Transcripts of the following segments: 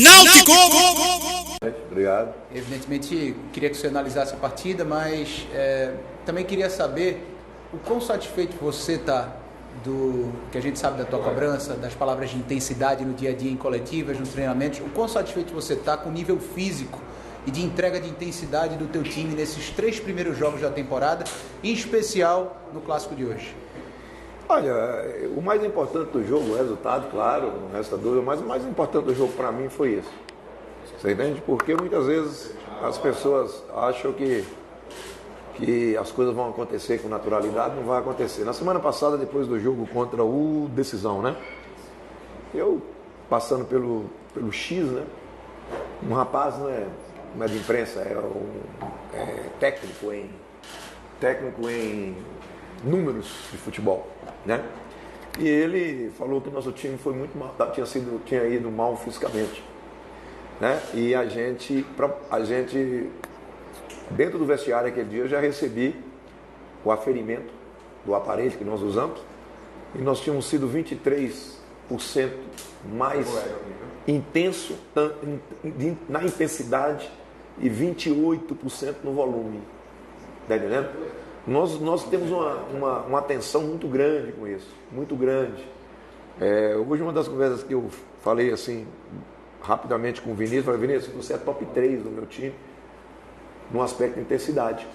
Náutico! Obrigado. Evidentemente, queria que você analisasse a partida, mas também queria saber o quão satisfeito você está do que a gente sabe da tua cobrança, das palavras de intensidade no dia a dia em coletivas, nos treinamentos, o quão satisfeito você está com o nível físico e de entrega de intensidade do teu time nesses 3 primeiros jogos da temporada, em especial no Clássico de hoje. Olha, o mais importante do jogo, o resultado, claro, não resta dúvida, mas o mais importante do jogo para mim foi isso. Você entende? Porque muitas vezes as pessoas acham que as coisas vão acontecer com naturalidade, não vai acontecer. Na semana passada, depois do jogo contra o Decisão, né? Eu, passando pelo X, né? Um rapaz não é de imprensa, é técnico em números de futebol, né? E ele falou que o nosso time foi muito mal, tinha ido mal fisicamente, né? E a gente dentro do vestiário aquele dia eu já recebi o aferimento do aparelho que nós usamos e nós tínhamos sido 23% mais intenso na intensidade e 28% no volume. Está entendendo? Nós temos uma atenção muito grande com isso, muito grande. Hoje uma das conversas que eu falei assim, rapidamente com o Vinícius, falei, Vinícius, você é top 3 do meu time no aspecto de intensidade.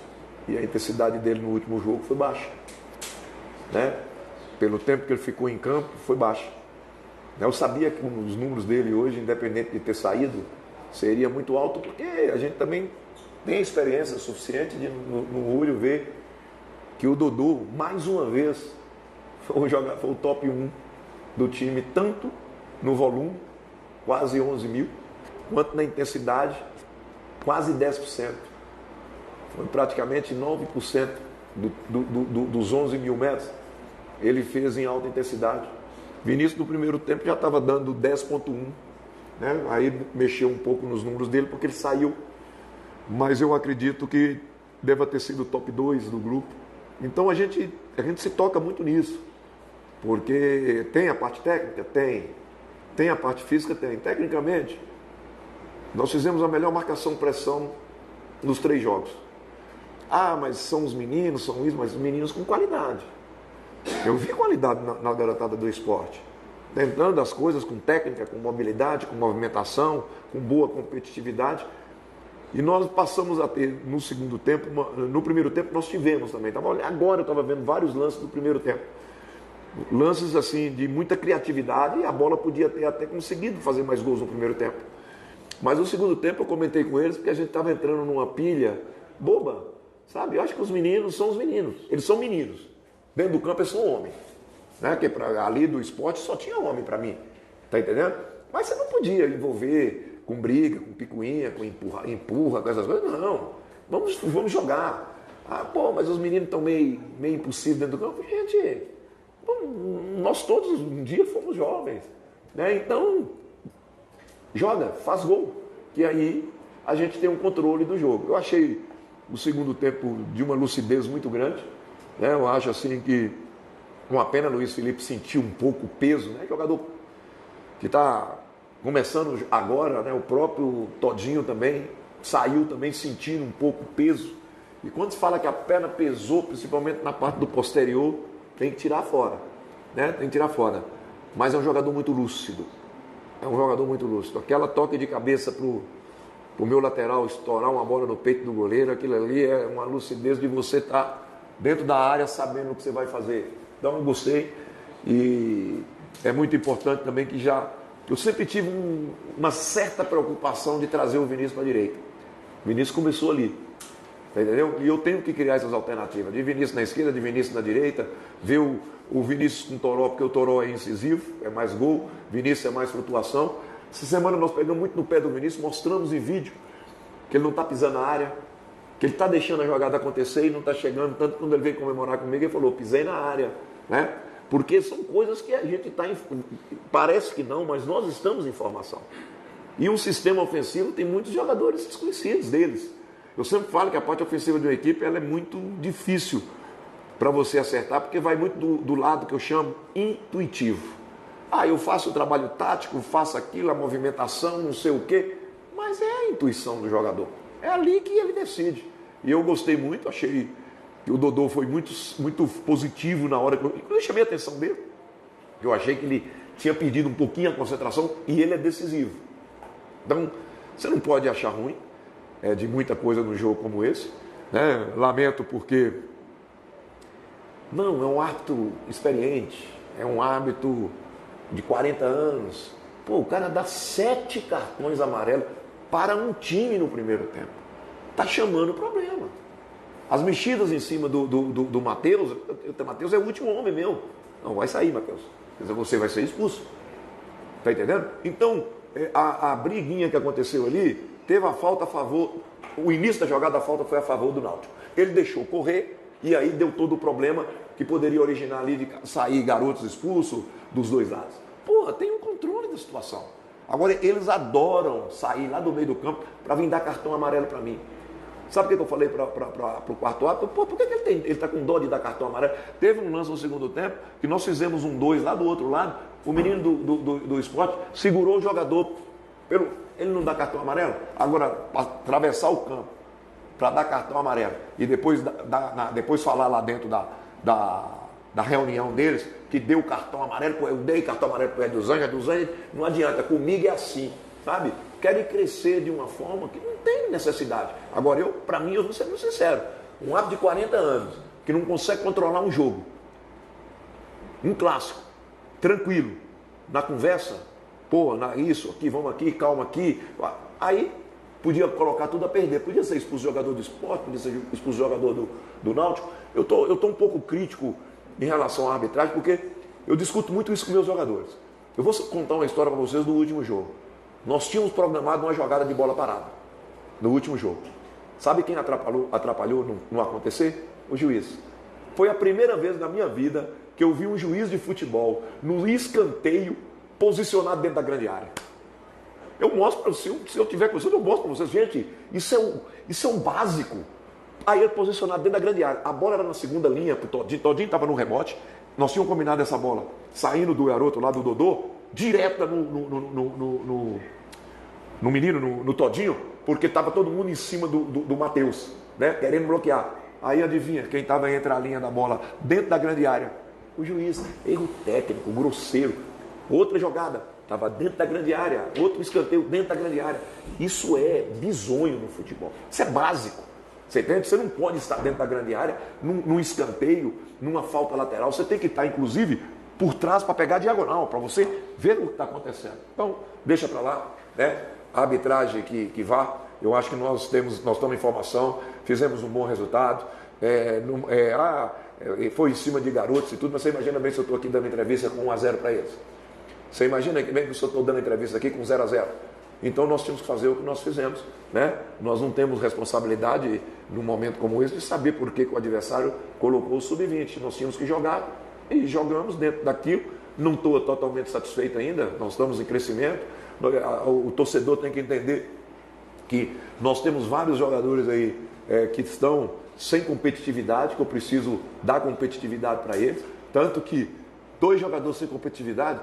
E a intensidade dele no último jogo foi baixa, né? Pelo tempo que ele ficou em campo, foi baixa. Eu sabia que os números dele hoje, independente de ter saído, seria muito alto, porque a gente também tem a experiência suficiente de no olho ver que o Dodô, mais uma vez, foi o top 1 do time, tanto no volume, quase 11 mil, quanto na intensidade, quase 10%. Foi praticamente 9% dos 11 mil metros, ele fez em alta intensidade. Vinícius, no primeiro tempo, já estava dando 10,1, né? Aí mexeu um pouco nos números dele, porque ele saiu, mas eu acredito que deva ter sido o top 2 do grupo. Então a gente se toca muito nisso, porque tem a parte técnica? Tem a parte física? Tem. Tecnicamente, nós fizemos a melhor marcação-pressão nos 3 jogos. Ah, mas são os meninos, são isso, mas os meninos com qualidade. Eu vi qualidade na garotada do esporte, tentando as coisas com técnica, com mobilidade, com movimentação, com boa competitividade. E nós passamos a ter no segundo tempo, no primeiro tempo nós tivemos também. Agora eu estava vendo vários lances do primeiro tempo. Lances assim de muita criatividade e a bola podia ter até conseguido fazer mais gols no primeiro tempo. Mas no segundo tempo eu comentei com eles porque a gente estava entrando numa pilha boba, sabe? Eu acho que os meninos são os meninos. Eles são meninos. Dentro do campo eles são homens. Né? Porque ali do esporte só tinha homem para mim. Tá entendendo? Mas você não podia envolver com briga, com picuinha, com empurra, com essas coisas. Não, vamos jogar. Ah, pô, mas os meninos estão meio impossíveis dentro do campo. Gente, nós todos um dia fomos jovens, né? Então, joga, faz gol, que aí a gente tem um controle do jogo. Eu achei o segundo tempo de uma lucidez muito grande, né? Eu acho assim que, uma pena, Luiz Felipe sentiu um pouco o peso, né? Jogador que está começando agora, né? O próprio Todinho também saiu também sentindo um pouco o peso. E quando se fala que a perna pesou, principalmente na parte do posterior, tem que tirar fora, né? Tem que tirar fora. Mas é um jogador muito lúcido. É um jogador muito lúcido. Aquela toque de cabeça pro meu lateral estourar uma bola no peito do goleiro, aquilo ali é uma lucidez de você estar dentro da área sabendo o que você vai fazer. Então eu gostei. E é muito importante também que eu sempre tive uma certa preocupação de trazer o Vinícius para a direita. O Vinícius começou ali, entendeu? E eu tenho que criar essas alternativas, de Vinícius na esquerda, de Vinícius na direita, ver o Vinícius com o Toró, porque o Toró é incisivo, é mais gol, Vinícius é mais flutuação. Essa semana nós pegamos muito no pé do Vinícius, mostramos em vídeo que ele não está pisando na área, que ele está deixando a jogada acontecer e não está chegando. Tanto quando ele veio comemorar comigo, ele falou, pisei na área, né? Porque são coisas que a gente está... Parece que não, mas nós estamos em formação. E um sistema ofensivo tem muitos jogadores desconhecidos deles. Eu sempre falo que a parte ofensiva de uma equipe ela é muito difícil para você acertar, porque vai muito do lado que eu chamo intuitivo. Ah, eu faço o trabalho tático, faço aquilo, a movimentação, não sei o quê. Mas é a intuição do jogador. É ali que ele decide. E eu gostei muito, achei que o Dodô foi muito positivo na hora que eu chamei a atenção dele. Eu achei que ele tinha perdido um pouquinho a concentração e ele é decisivo. Então, você não pode achar ruim de muita coisa no jogo como esse. Né? Lamento porque não, é um árbitro experiente, é um árbitro de 40 anos. Pô, o cara dá 7 cartões amarelos para um time no primeiro tempo. Tá chamando o problema. As mexidas em cima do Matheus, o Matheus é o último homem meu. Não, vai sair, Matheus. Quer dizer, você vai ser expulso. Tá entendendo? Então, a briguinha que aconteceu ali, teve a falta a favor, o início da jogada, a falta foi a favor do Náutico. Ele deixou correr e aí deu todo o problema que poderia originar ali de sair garotos expulsos dos dois lados. Porra, tem um controle da situação. Agora, eles adoram sair lá do meio do campo para vir dar cartão amarelo para mim. Sabe o que eu falei para o quarto árbitro? Pô, por que ele está com dó de dar cartão amarelo? Teve um lance no segundo tempo que nós fizemos um 2 lá do outro lado. O menino do esporte segurou o jogador. Ele não dá cartão amarelo? Agora, para atravessar o campo, para dar cartão amarelo e depois falar lá dentro da reunião deles que deu cartão amarelo, eu dei cartão amarelo para o Ed dos Anjos, não adianta, comigo é assim, sabe? Querem crescer de uma forma que não tem necessidade. Agora, para mim, eu vou ser muito sincero, um árbitro de 40 anos que não consegue controlar um jogo, um clássico, tranquilo, na conversa, pô, isso aqui, vamos aqui, calma aqui, aí podia colocar tudo a perder, podia ser expulso o jogador do esporte, podia ser expulso o jogador do Náutico. Eu tô um pouco crítico em relação à arbitragem, porque eu discuto muito isso com meus jogadores. Eu vou contar uma história para vocês do último jogo. Nós tínhamos programado uma jogada de bola parada no último jogo. Sabe quem atrapalhou não acontecer? O juiz. Foi a primeira vez na minha vida que eu vi um juiz de futebol no escanteio posicionado dentro da grande área. Eu mostro, se eu tiver com vocês, eu mostro para vocês. Gente, isso é um básico. Aí ele posicionado dentro da grande área. A bola era na segunda linha, o Todinho estava no rebote. Nós tínhamos combinado essa bola saindo do garoto lá do Dodô, direta no menino, no Todinho, porque estava todo mundo em cima do Matheus, né, querendo bloquear. Aí adivinha quem estava entre a linha da bola dentro da grande área? O juiz. Erro técnico, grosseiro. Outra jogada, estava dentro da grande área. Outro escanteio dentro da grande área. Isso é bizonho no futebol. Isso é básico. Você entende? Você não pode estar dentro da grande área, num escanteio, numa falta lateral. Você tem que estar, inclusive, por trás para pegar a diagonal, para você ver o que está acontecendo. Então, deixa para lá, né? A arbitragem que vá. Eu acho que nós estamos em formação, fizemos um bom resultado. Foi em cima de garotos e tudo, mas você imagina bem se eu estou aqui dando entrevista com 1-0 para eles. Você imagina bem que se eu estou dando entrevista aqui com 0-0. Então nós tínhamos que fazer o que nós fizemos, né? Nós não temos responsabilidade num momento como esse de saber por que o adversário colocou o sub-20. Nós tínhamos que jogar e jogamos dentro daquilo. Não estou totalmente satisfeito ainda, nós estamos em crescimento. O torcedor tem que entender que nós temos vários jogadores aí que estão sem competitividade, que eu preciso dar competitividade para eles. Tanto que 2 jogadores sem competitividade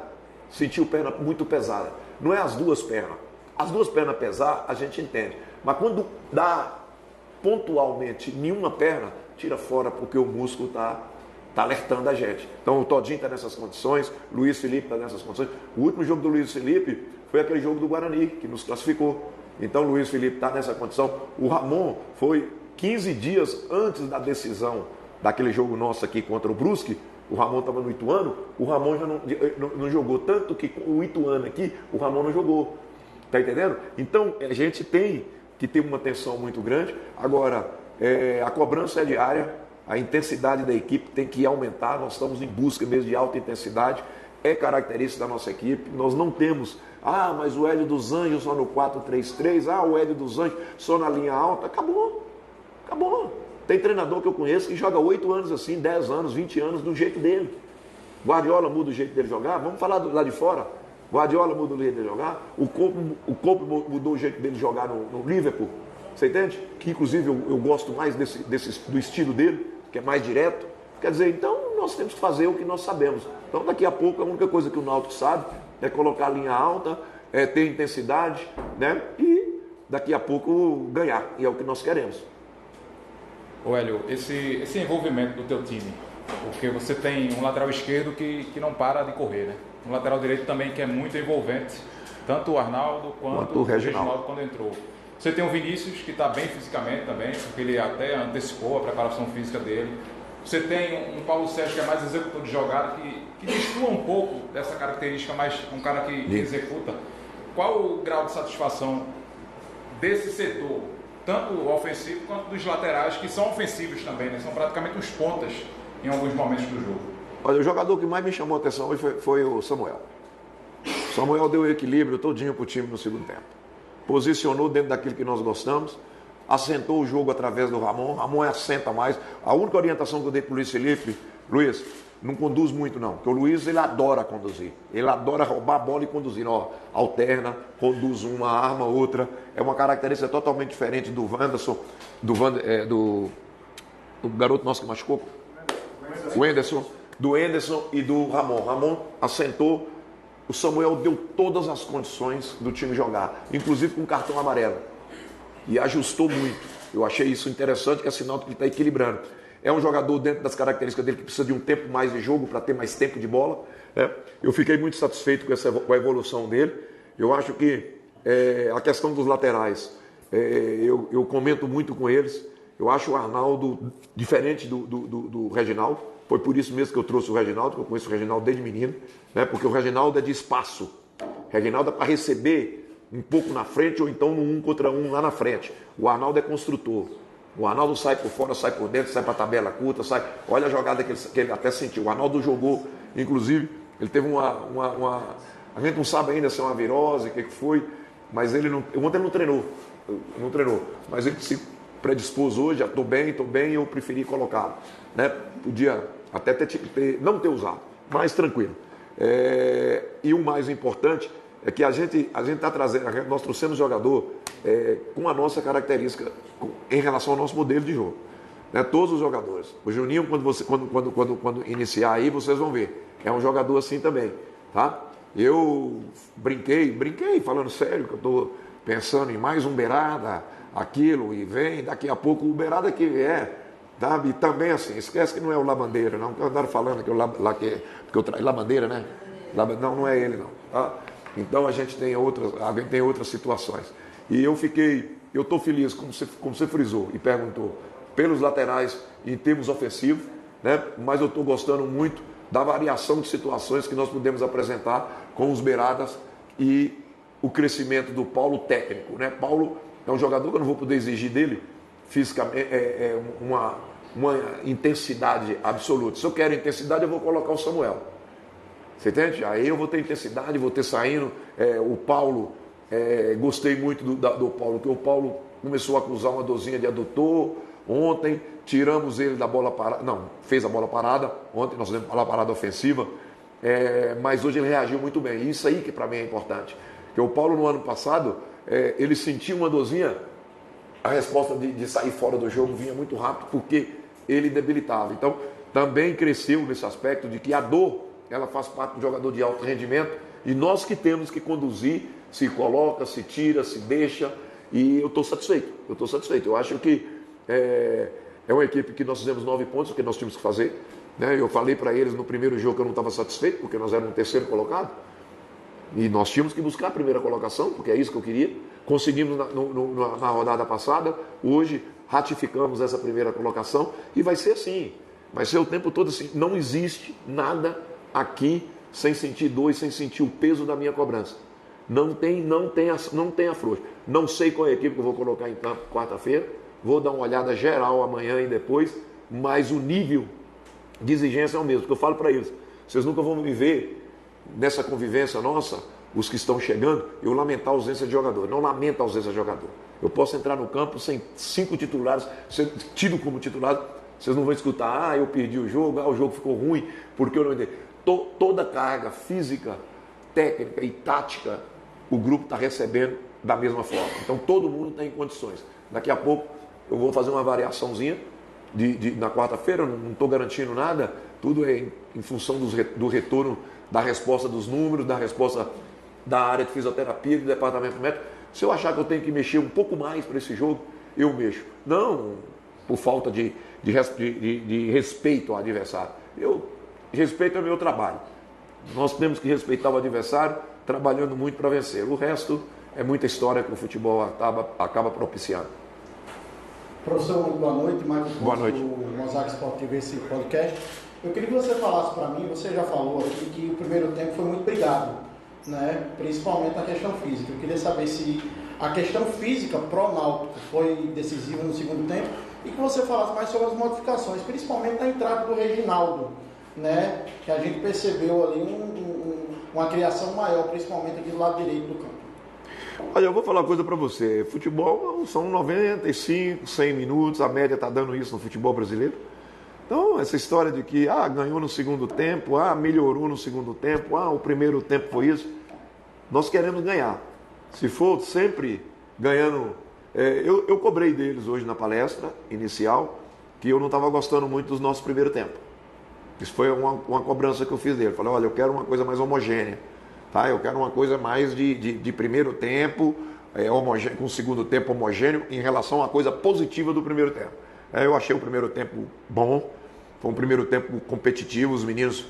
sentiu perna muito pesada. Não é as duas pernas. As duas pernas pesar, a gente entende. Mas quando dá pontualmente nenhuma perna, tira fora porque o músculo está alertando a gente. Então o Todinho está nessas condições, o Luiz Felipe está nessas condições. O último jogo do Luiz Felipe foi aquele jogo do Guarani, que nos classificou. Então o Luiz Felipe está nessa condição. O Ramon foi 15 dias antes da decisão daquele jogo nosso aqui contra o Brusque. O Ramon estava no Ituano, o Ramon já não jogou. Tanto que o Ituano aqui, o Ramon não jogou. Está entendendo? Então, a gente tem que ter uma atenção muito grande. Agora, a cobrança é diária, a intensidade da equipe tem que aumentar. Nós estamos em busca mesmo de alta intensidade. É característica da nossa equipe. Nós não temos, mas o Hélio dos Anjos só no 4-3-3, o Hélio dos Anjos só na linha alta. Acabou. Tem treinador que eu conheço que joga 8 anos assim, 10 anos, 20 anos do jeito dele. Guardiola muda o jeito dele jogar. Vamos falar lá de fora. Guardiola muda o jeito dele jogar, o Cope mudou o jeito dele jogar no Liverpool, você entende? Que inclusive eu gosto mais do estilo dele, que é mais direto. Quer dizer, então nós temos que fazer o que nós sabemos. Então, daqui a pouco, a única coisa que o Náutico sabe é colocar a linha alta, ter intensidade, né? E daqui a pouco ganhar. E é o que nós queremos. Ô Hélio, esse envolvimento do teu time, porque você tem um lateral esquerdo que não para de correr, né? Um lateral direito também que é muito envolvente, tanto o Arnaldo quanto o Reginaldo quando entrou. Você tem o Vinícius, que está bem fisicamente também, porque ele até antecipou a preparação física dele. Você tem um Paulo Sérgio, que é mais executor de jogada, que destua um pouco dessa característica, mais um cara que executa. Qual o grau de satisfação desse setor, tanto ofensivo quanto dos laterais, que são ofensivos também, né? São praticamente os pontas em alguns momentos do jogo? Olha, o jogador que mais me chamou a atenção hoje foi o Samuel. O Samuel deu o equilíbrio todinho para o time no segundo tempo. Posicionou dentro daquilo que nós gostamos, assentou o jogo através do Ramon. Ramon assenta mais. A única orientação que eu dei para o Luiz Felipe: Luiz, não conduz muito não, porque o Luiz, ele adora conduzir, ele adora roubar a bola e conduzir, ó, alterna, conduz uma, arma outra. É uma característica totalmente diferente do Wanderson, do garoto nosso que machucou, o Enderson, do Enderson e do Ramon. Ramon assentou, o Samuel deu todas as condições do time jogar, inclusive com cartão amarelo, e ajustou muito. Eu achei isso interessante, que é sinal que ele está equilibrando. É um jogador, dentro das características dele, que precisa de um tempo mais de jogo para ter mais tempo de bola, né? Eu fiquei muito satisfeito com a evolução dele. Eu acho que a questão dos laterais, eu comento muito com eles. Eu acho o Arnaldo diferente do Reginaldo. Foi por isso mesmo que eu trouxe o Reginaldo, que eu conheço o Reginaldo desde menino, né? Porque o Reginaldo é de espaço. O Reginaldo é para receber um pouco na frente, ou então no 1 contra 1 lá na frente. O Arnaldo é construtor. O Arnaldo sai por fora, sai por dentro, sai para a tabela curta, sai. Olha a jogada que ele até sentiu. O Arnaldo jogou, inclusive, ele teve a gente não sabe ainda se é uma virose, o que foi, mas ontem ele não treinou, mas ele se predispôs hoje, estou bem, eu preferi colocá-lo, né? Podia até não ter usado, mas tranquilo. E o mais importante é que a gente está trazendo, nós trouxemos jogador com a nossa característica em relação ao nosso modelo de jogo, né? Todos os jogadores. O Juninho, quando iniciar aí, vocês vão ver, é um jogador assim também, tá? Eu brinquei, falando sério, que eu estou pensando em mais um beirada, aquilo, e vem, daqui a pouco o beirada que vier, sabe? E também assim, esquece que não é o Labandeira, não, que andaram falando que eu traí Labandeira, né? Não é ele não, tá? Então a gente tem outras situações. E eu estou feliz, como você frisou e perguntou, pelos laterais em termos ofensivos, né? Mas eu estou gostando muito da variação de situações que nós podemos apresentar com os beiradas e o crescimento do Paulo técnico, né? Paulo é um jogador que eu não vou poder exigir dele fisicamente uma intensidade absoluta. Se eu quero intensidade, eu vou colocar o Samuel. Você entende? Aí eu vou ter intensidade, vou ter saindo. O Paulo, gostei muito do Paulo, que o Paulo começou a acusar uma dorzinha de adutor. Ontem tiramos ele da bola parada, fez a bola parada. Ontem nós fizemos a bola parada ofensiva, mas hoje ele reagiu muito bem. Isso aí que para mim é importante. Porque o Paulo, no ano passado, ele sentiu uma dorzinha, a resposta de sair fora do jogo vinha muito rápido, porque ele debilitava. Então, também cresceu nesse aspecto de que a dor, ela faz parte do jogador de alto rendimento, e nós que temos que conduzir, se coloca, se tira, se deixa, e eu estou satisfeito. Eu acho que é uma equipe que nós fizemos 9 pontos, o que nós tínhamos que fazer, né? Eu falei para eles no primeiro jogo que eu não estava satisfeito, porque nós éramos o terceiro colocado, e nós tínhamos que buscar a primeira colocação, porque é isso que eu queria. Conseguimos na rodada passada, hoje ratificamos essa primeira colocação, e vai ser assim, vai ser o tempo todo assim. Não existe nada aqui sem sentir dor e sem sentir o peso da minha cobrança. Não tem afrouxo. Não sei qual é a equipe que eu vou colocar em campo quarta-feira, vou dar uma olhada geral amanhã e depois, mas o nível de exigência é o mesmo, porque eu falo para eles, vocês nunca vão me ver nessa convivência nossa, os que estão chegando, eu lamentar a ausência de jogador. Não lamento a ausência de jogador. Eu posso entrar no campo sem 5 titulares, ser tido como titular, vocês não vão escutar, eu perdi o jogo, o jogo ficou ruim, porque eu não entendi. Toda a carga física, técnica e tática, o grupo está recebendo da mesma forma. Então todo mundo está em condições. Daqui a pouco eu vou fazer uma variaçãozinha, na quarta-feira, não estou garantindo nada, tudo é em função do retorno da resposta dos números, da resposta da área de fisioterapia, do departamento médico. Se eu achar que eu tenho que mexer um pouco mais para esse jogo, eu mexo. Não por falta de respeito ao adversário. Respeito é o meu trabalho. Nós temos que respeitar o adversário, trabalhando muito para vencer. O resto é muita história que o futebol acaba propiciando. Professor, muito boa noite. Marcos Boa noite. Do Mosaic Sport TV, esse podcast. Eu queria que você falasse para mim, você já falou aqui que o primeiro tempo foi muito brigado, né? Principalmente na questão física. Eu queria saber se a questão física pro Náutico foi decisiva no segundo tempo e que você falasse mais sobre as modificações, principalmente na entrada do Reginaldo, né? Que a gente percebeu ali uma criação maior, principalmente aqui do lado direito do campo. Olha, eu vou falar uma coisa para você. Futebol são 95, 100 minutos, a média está dando isso no futebol brasileiro. Então, essa história de que ganhou no segundo tempo, melhorou no segundo tempo, o primeiro tempo foi isso. Nós queremos ganhar. Se for sempre ganhando... Eu cobrei deles hoje na palestra inicial que eu não estava gostando muito dos nossos primeiro tempo. Isso foi uma cobrança que eu fiz dele. Falei, olha, eu quero uma coisa mais homogênea. Tá? Eu quero uma coisa mais de primeiro tempo, com o segundo tempo homogêneo em relação à coisa positiva do primeiro tempo. Eu achei o primeiro tempo bom, foi um primeiro tempo competitivo, os meninos,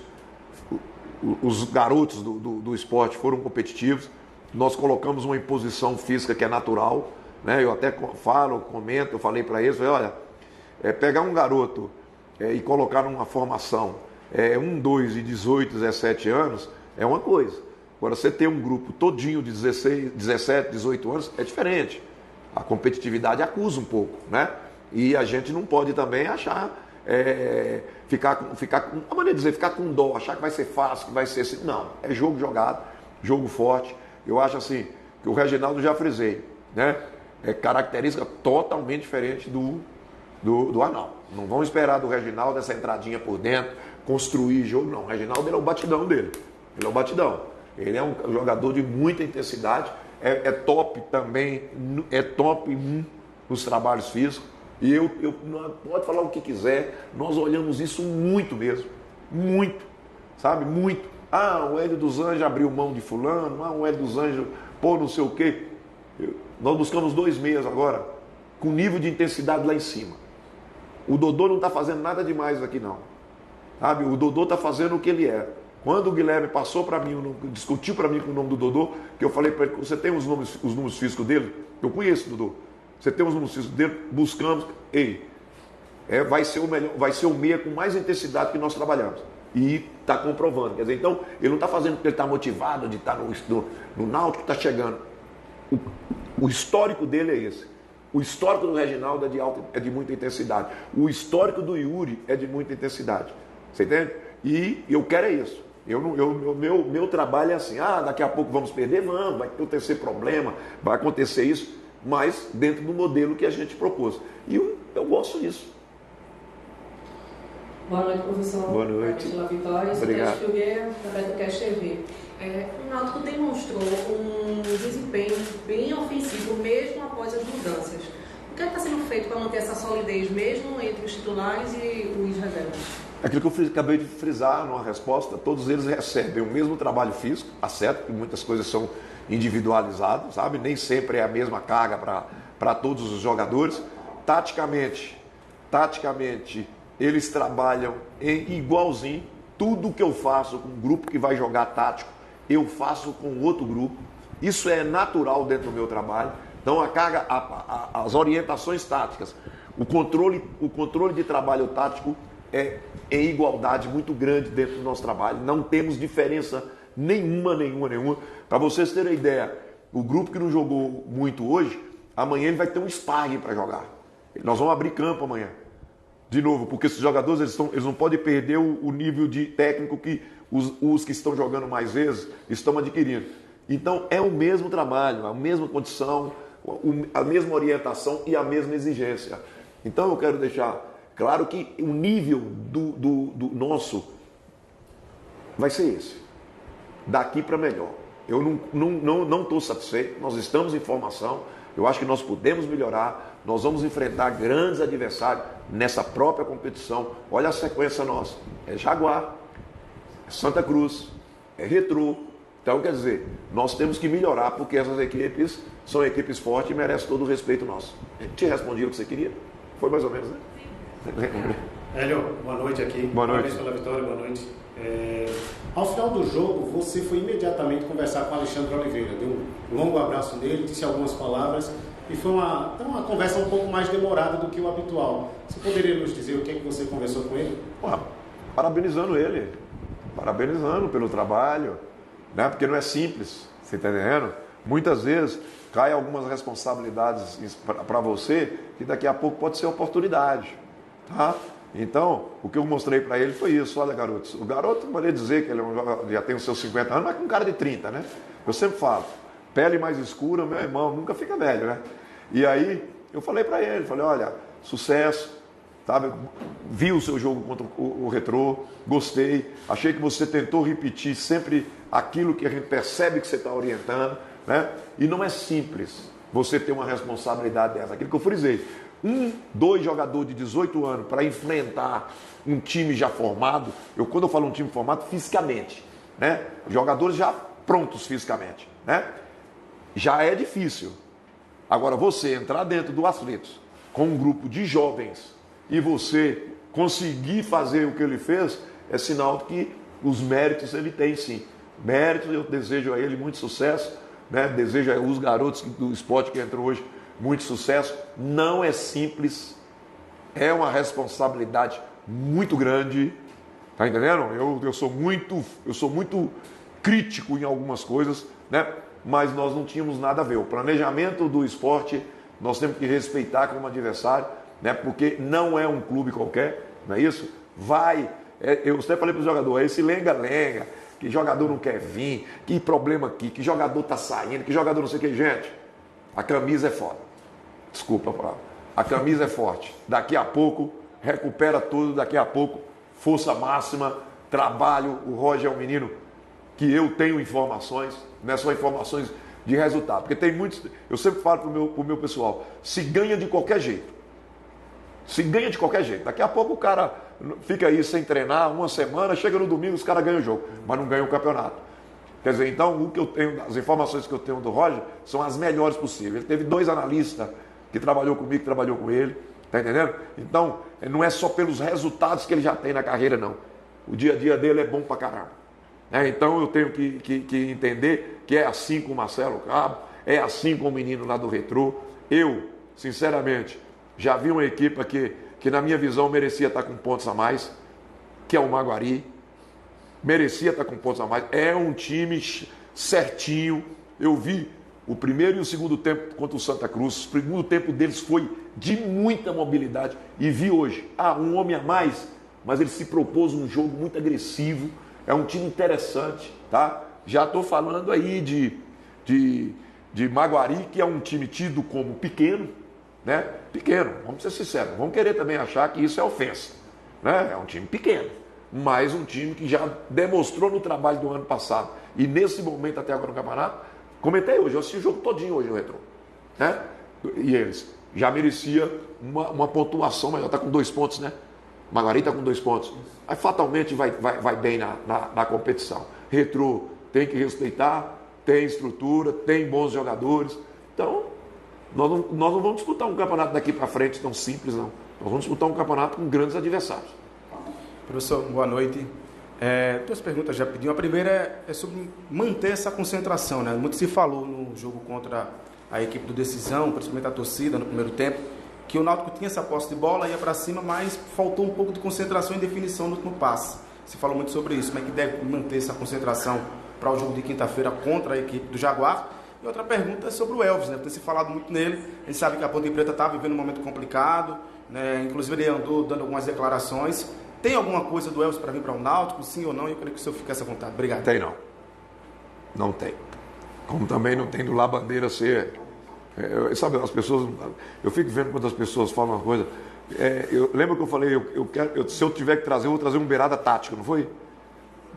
os garotos do esporte foram competitivos, nós colocamos uma imposição física que é natural, né? Eu até comento, eu falei para eles, olha, pegar um garoto e colocar numa formação 1, 2 e 18, 17 anos é uma coisa. Agora, você ter um grupo todinho de 16, 17, 18 anos é diferente. A competitividade acusa um pouco, né? E a gente não pode também achar, ficar com, a maneira de dizer, ficar com dó, achar que vai ser fácil, que vai ser assim. Não, é jogo jogado, jogo forte. Eu acho assim, que o Reginaldo já frisei, né? É característica totalmente diferente do Arnaldo. Não vão esperar do Reginaldo essa entradinha por dentro, construir jogo, não. O Reginaldo ele é o batidão dele, ele é o batidão. Ele é um jogador de muita intensidade, é top também, é top nos trabalhos físicos. E pode falar o que quiser, nós olhamos isso muito mesmo, muito, sabe, muito. O Hélio dos Anjos abriu mão de fulano, o Hélio dos Anjos, não sei o quê. Nós buscamos 2 meias agora, com nível de intensidade lá em cima. O Dodô não está fazendo nada demais aqui não, sabe, o Dodô está fazendo o que ele é. Quando o Guilherme passou para mim, discutiu para mim com o nome do Dodô, que eu falei para ele, você tem os números físicos dele? Eu conheço o Dodô. Você tem os números físicos dele? Buscamos. Vai ser o melhor, vai ser o meia com mais intensidade que nós trabalhamos. E está comprovando. Quer dizer, então, ele não está fazendo porque ele está motivado de estar no Náutico, está chegando. O histórico dele é esse. O histórico do Reginaldo é de muita intensidade. O histórico do Yuri é de muita intensidade. Você entende? E eu quero isso. Meu trabalho é assim, daqui a pouco vamos perder, vai acontecer problema, vai acontecer isso, mas dentro do modelo que a gente propôs. E eu gosto disso. Boa noite, professor. Boa noite. Pela Vitória, obrigado. Filgueira, da Betocast TV. O Náutico demonstrou um desempenho bem ofensivo, mesmo após as mudanças. O que está sendo feito para manter essa solidez, mesmo entre os titulares e os reservas? Aquilo que eu acabei de frisar numa resposta, todos eles recebem o mesmo trabalho físico, tá certo que muitas coisas são individualizadas, sabe? Nem sempre é a mesma carga para todos os jogadores. Taticamente, eles trabalham igualzinho. Tudo que eu faço com um grupo que vai jogar tático, eu faço com outro grupo. Isso é natural dentro do meu trabalho. Então a carga, as orientações táticas, o controle de trabalho tático é em igualdade muito grande dentro do nosso trabalho. Não temos diferença nenhuma. Para vocês terem ideia, o grupo que não jogou muito hoje, amanhã ele vai ter um sparring para jogar. Nós vamos abrir campo amanhã. De novo, porque esses jogadores eles não podem perder o nível de técnico que os que estão jogando mais vezes estão adquirindo. Então é o mesmo trabalho, a mesma condição, a mesma orientação e a mesma exigência. Então eu quero deixar claro que o nível do nosso vai ser esse. Daqui para melhor. Eu não estou satisfeito, nós estamos em formação, Eu acho que nós podemos melhorar, nós vamos enfrentar grandes adversários nessa própria competição. Olha a sequência nossa, é Jaguar, é Santa Cruz, é Retrô. Então, quer dizer, nós temos que melhorar, porque essas equipes são equipes fortes e merecem todo o respeito nosso. Te respondi o que você queria? Foi mais ou menos, né? Hélio, boa noite aqui. Boa noite. Parabéns pela vitória, boa noite. Ao final do jogo, você foi imediatamente conversar com o Alexandre Oliveira, deu um longo abraço nele, disse algumas palavras e foi uma conversa um pouco mais demorada do que o habitual. Você poderia nos dizer o que é que você conversou com ele? Parabenizando ele, parabenizando pelo trabalho, né? Porque não é simples, você está entendendo? Muitas vezes cai algumas responsabilidades para você que daqui a pouco pode ser oportunidade, tá? Então, o que eu mostrei para ele foi isso. Olha, garotos, o garoto, poderia dizer que ele já tem os seus 50 anos, mas com cara de 30, né? Eu sempre falo, pele mais escura, meu irmão, nunca fica velho, né? E aí, eu falei para ele, falei, olha, sucesso, sabe? Vi o seu jogo contra o Retrô, gostei, achei que você tentou repetir sempre aquilo que a gente percebe que você está orientando, né? E não é simples você ter uma responsabilidade dessa, aquilo que eu frisei. 2 jogadores de 18 anos para enfrentar um time já formado, quando eu falo um time formado, fisicamente, né? Jogadores já prontos fisicamente, né? Já é difícil. Agora, você entrar dentro do Aflitos com um grupo de jovens e você conseguir fazer o que ele fez, é sinal de que os méritos ele tem sim. Méritos, eu desejo a ele muito sucesso, né? Desejo aos garotos do esporte que entram hoje muito sucesso. Não é simples, é uma responsabilidade muito grande, tá entendendo? Eu sou muito crítico em algumas coisas, né? Mas nós não tínhamos nada a ver. O planejamento do esporte nós temos que respeitar como adversário, né? Porque não é um clube qualquer, não é isso? Eu até falei para o jogador, esse lenga-lenga, que jogador não quer vir, que problema aqui, que jogador está saindo, que jogador não sei o que, gente. A camisa é foda. Desculpa a palavra. A camisa é forte. Daqui a pouco, recupera tudo, daqui a pouco, força máxima, trabalho. O Roger é um menino que eu tenho informações, não é só informações de resultado. Porque tem muitos, eu sempre falo para o meu pessoal, se ganha de qualquer jeito. Se ganha de qualquer jeito. Daqui a pouco o cara fica aí sem treinar, uma semana, chega no domingo, os caras ganham o jogo, mas não ganham o campeonato. Quer dizer, então, o que eu tenho, as informações que eu tenho do Roger são as melhores possíveis. Ele teve 2 analistas que trabalhou comigo, que trabalhou com ele, tá entendendo? Então, não é só pelos resultados que ele já tem na carreira, não. O dia a dia dele é bom pra caramba. Então, eu tenho que entender que é assim com o Marcelo Cabo, é assim com o menino lá do Retrô. Eu, sinceramente, já vi uma equipe que na minha visão merecia estar com pontos a mais, que é o Maguari. Merecia estar com pontos a mais. É um time certinho. Eu vi o primeiro e o segundo tempo contra o Santa Cruz. O segundo tempo deles foi de muita mobilidade. E vi hoje, um homem a mais, mas ele se propôs um jogo muito agressivo. É um time interessante, tá? Já estou falando aí de Maguari, que é um time tido como pequeno, né? Pequeno, vamos ser sinceros. Vamos querer também achar que isso é ofensa, né? É um time pequeno, mas um time que já demonstrou no trabalho do ano passado. E nesse momento até agora no campeonato, comentei hoje, eu assisti o jogo todinho hoje no Retrô, né? E eles já merecia uma pontuação, mas já está com 2 pontos, né? Maguari está com 2 pontos. Aí fatalmente vai bem na competição. Retrô tem que respeitar, tem estrutura, tem bons jogadores. Então, nós não vamos disputar um campeonato daqui para frente tão simples, não. Nós vamos disputar um campeonato com grandes adversários. Professor, boa noite. 2 perguntas já pedi. A primeira é sobre manter essa concentração, né? Muito se falou no jogo contra a equipe do Decisão, principalmente a torcida no primeiro tempo, que o Náutico tinha essa posse de bola, ia para cima, mas faltou um pouco de concentração e definição no último passe. Se falou muito sobre isso, como é que deve manter essa concentração para o jogo de quinta-feira contra a equipe do Jaguar. E outra pergunta é sobre o Elvis, né? Tem se falado muito nele. A gente sabe que a Ponte Preta está vivendo um momento complicado, né? Inclusive ele andou dando algumas declarações. Tem alguma coisa do Elvis para vir para o Náutico, sim ou não? Eu queria que o senhor ficasse à vontade. Obrigado. Tem não. Não tem. Como também não tem do Lá Bandeira ser... sabe, as pessoas... Eu fico vendo quando as pessoas falam uma coisa... eu lembro que eu falei, se eu tiver que trazer, eu vou trazer um beirada tático, não foi?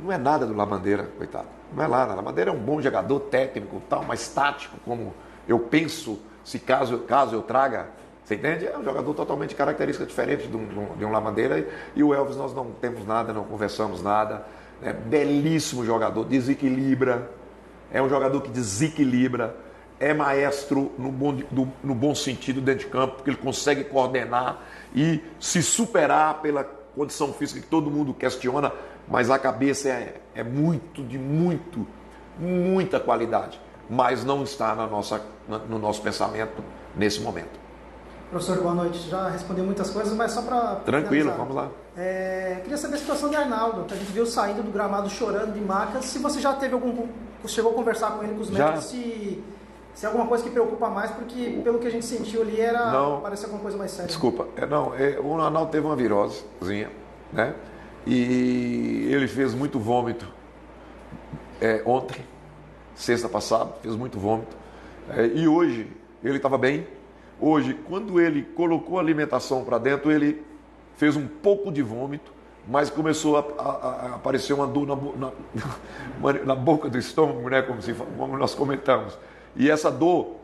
Não é nada do Lá Bandeira, coitado. Não é lá. Lá Bandeira é um bom jogador técnico, tal, mas tático, como eu penso se caso eu traga, você entende? É um jogador totalmente característica diferente de um Lavandeira. E o Elvis nós não temos nada, não conversamos nada. É belíssimo jogador, desequilibra. É um jogador que desequilibra. É maestro no bom sentido dentro de campo, porque ele consegue coordenar e se superar pela condição física que todo mundo questiona, mas a cabeça é muita qualidade, mas não está no nosso pensamento nesse momento. Professor, boa noite. Já respondeu muitas coisas, mas só para... Tranquilo, vamos lá. Queria saber a situação do Arnaldo, que a gente viu saindo do gramado chorando de macas. Se você já teve chegou a conversar com ele, com os médicos, se é alguma coisa que preocupa mais, porque pelo que a gente sentiu ali, parecia alguma coisa mais séria. Desculpa, o Arnaldo teve uma virosezinha, né? E ele fez muito vômito ontem, sexta passada, fez muito vômito. E hoje, ele estava bem. Hoje, quando ele colocou a alimentação para dentro, ele fez um pouco de vômito, mas começou a aparecer uma dor na boca do estômago, né? Como nós comentamos. E essa dor,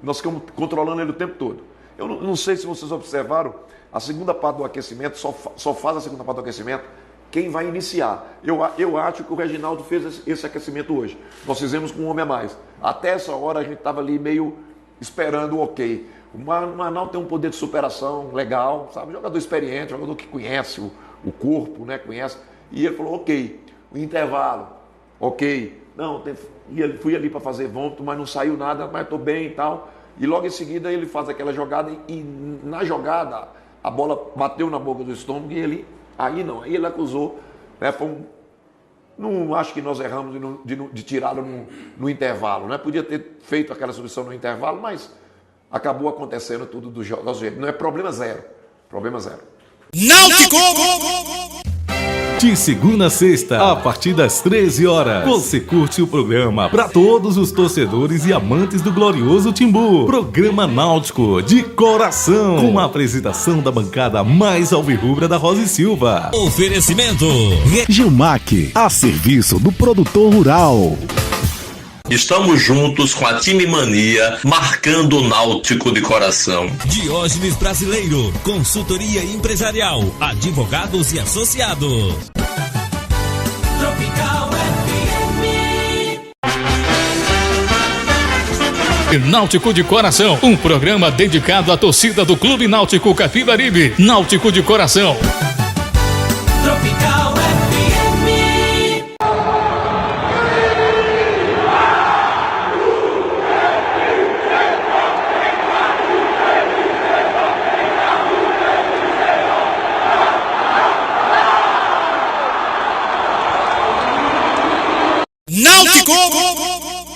nós ficamos controlando ele o tempo todo. Eu não sei se vocês observaram, a segunda parte do aquecimento, só faz a segunda parte do aquecimento quem vai iniciar. Eu acho que o Reginaldo fez esse aquecimento hoje. Nós fizemos com um homem a mais. Até essa hora a gente estava ali meio esperando o ok. O Arnaldo tem um poder de superação legal, sabe? Jogador experiente, jogador que conhece o corpo, né? Conhece. E ele falou, ok, o intervalo, ok. Não, fui ali para fazer vômito, mas não saiu nada, mas estou bem e tal. E logo em seguida ele faz aquela jogada e na jogada a bola bateu na boca do estômago e aí ele acusou, né? Não acho que nós erramos de tirá-lo no intervalo, né? Podia ter feito aquela substituição no intervalo, mas acabou acontecendo tudo do nosso jeito. Não é problema zero. Náutico! De segunda a sexta, a partir das 13 horas, você curte o programa para todos os torcedores e amantes do glorioso Timbu. Programa Náutico de Coração, com a apresentação da bancada mais alvirrubra da Rosa e Silva. Oferecimento Gilmac, a serviço do produtor rural. Estamos juntos com a Time Mania, marcando o Náutico de coração. Diógenes Brasileiro, consultoria empresarial, advogados e associados. Tropical FM. Náutico de Coração, um programa dedicado à torcida do Clube Náutico Capibaribe. Náutico de Coração. Tropical FM. Náutico!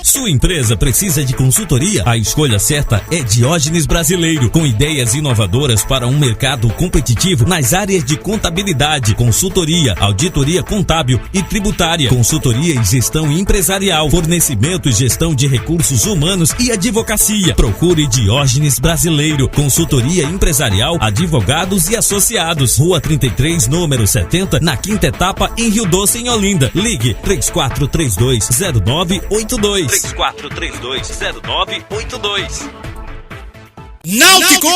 Sua empresa precisa de consultoria? A escolha certa é Diógenes Brasileiro, com ideias inovadoras para um mercado competitivo nas áreas de contabilidade, consultoria, auditoria contábil e tributária, consultoria e gestão empresarial, fornecimento e gestão de recursos humanos e advocacia. Procure Diógenes Brasileiro, consultoria empresarial, advogados e associados. Rua 33, número 70, na quinta etapa, em Rio Doce, em Olinda. Ligue 34320982. 34320982. Náutico!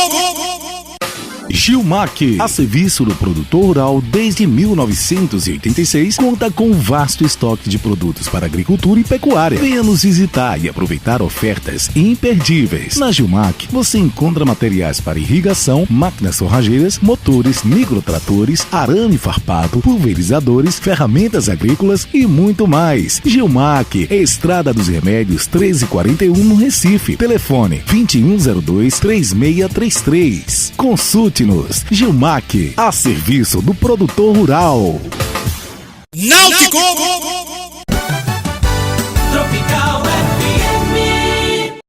Gilmac, a serviço do produtor rural desde 1986, conta com um vasto estoque de produtos para agricultura e pecuária. Venha nos visitar e aproveitar ofertas imperdíveis. Na Gilmac, você encontra materiais para irrigação, máquinas forrageiras, motores, microtratores, arame farpado, pulverizadores, ferramentas agrícolas e muito mais. Gilmac, Estrada dos Remédios 1341 no Recife. Telefone 2102-3633. Consulte-nos. Gilmac, a serviço do produtor rural. Náutico!